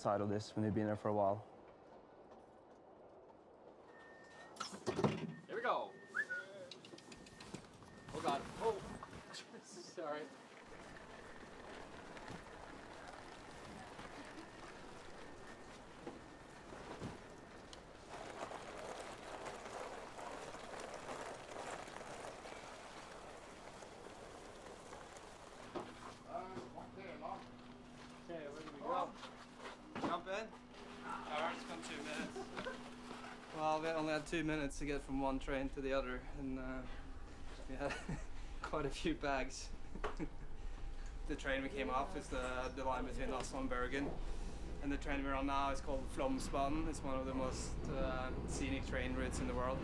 outside of this when they've been there for a while. Here we go. Oh God. Oh, sorry. Okay, where do we go? Jump in? Alright, it's gone 2 minutes. Well, we only had 2 minutes to get from one train to the other, and we had quite a few bags. The train we came off is the line between Oslo and Bergen, and the train we're on now is called Flåmsbanen. It's one of the most scenic train routes in the world,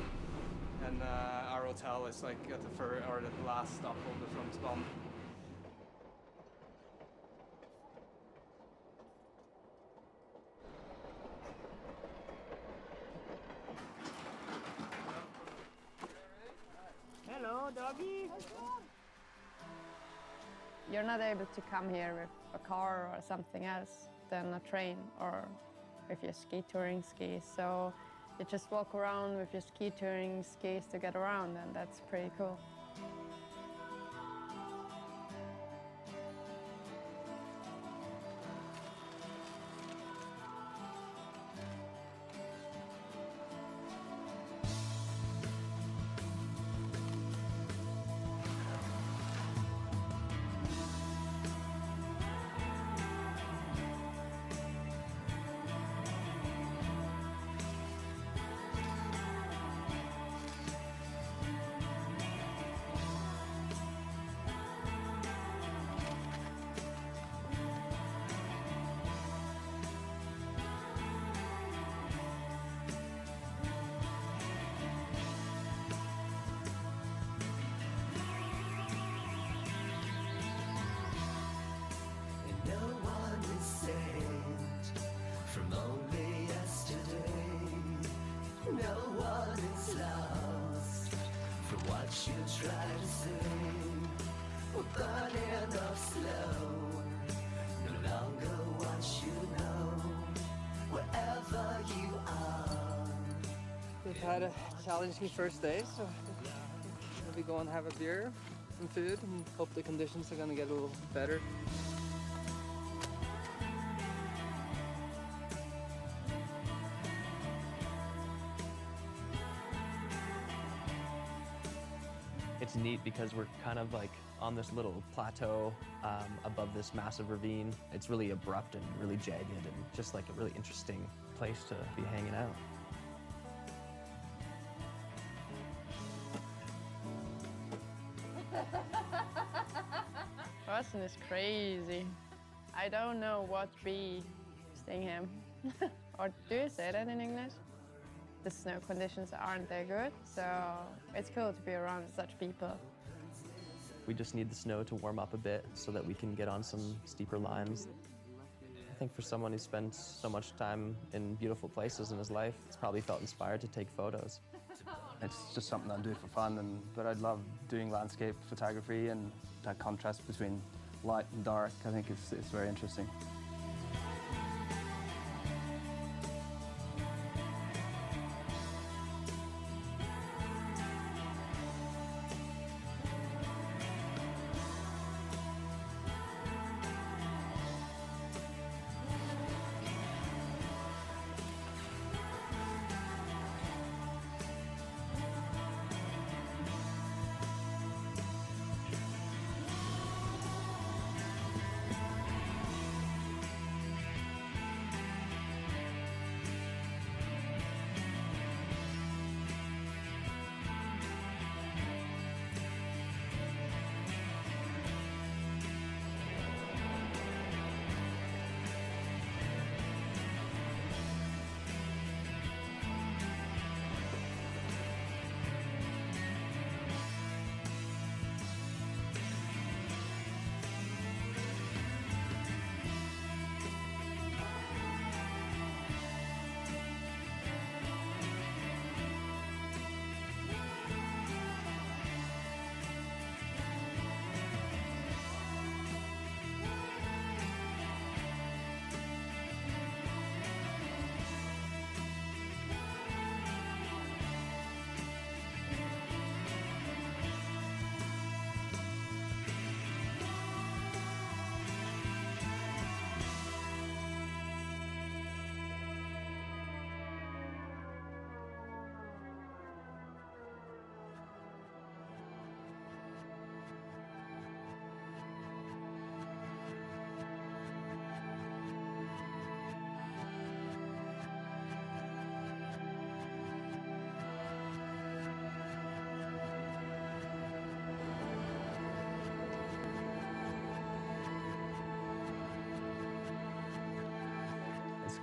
and our hotel is like at the last stop of the Flåmsbanen. Hello, doggy. You're not able to come here with a car or something else than a train, or if you're ski touring skis. So you just walk around with your ski touring skis to get around, and that's pretty cool. From only yesterday, no one is lost from what you try to say. We're burning up slow, no longer what you know, wherever you are. We've had a challenging first day, so we'll be going to have a beer, some food, and hope the conditions are going to get a little better. It's neat because we're kind of like on this little plateau above this massive ravine. It's really abrupt and really jagged and just like a really interesting place to be hanging out. Austin is crazy. I don't know what we sting him. Or do you say that in English? The snow conditions aren't that good, so it's cool to be around such people. We just need the snow to warm up a bit so that we can get on some steeper lines. I think for someone who spent so much time in beautiful places in his life, he's probably felt inspired to take photos. It's just something I do for fun, but I love doing landscape photography, and that contrast between light and dark, I think it's very interesting.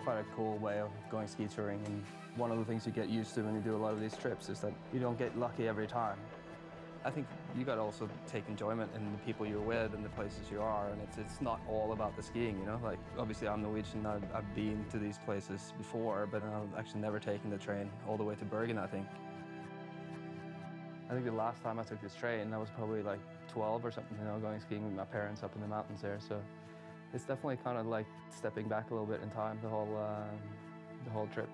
quite a cool way of going ski touring, and one of the things you get used to when you do a lot of these trips is that you don't get lucky every time. I think you got to also take enjoyment in the people you're with and the places you are, and it's not all about the skiing, you know? Like, obviously I'm Norwegian, I've been to these places before, but I've actually never taken the train all the way to Bergen, I think. I think the last time I took this train, I was probably like 12 or something, you know, going skiing with my parents up in the mountains there. So it's definitely kind of like stepping back a little bit in time, the whole trip.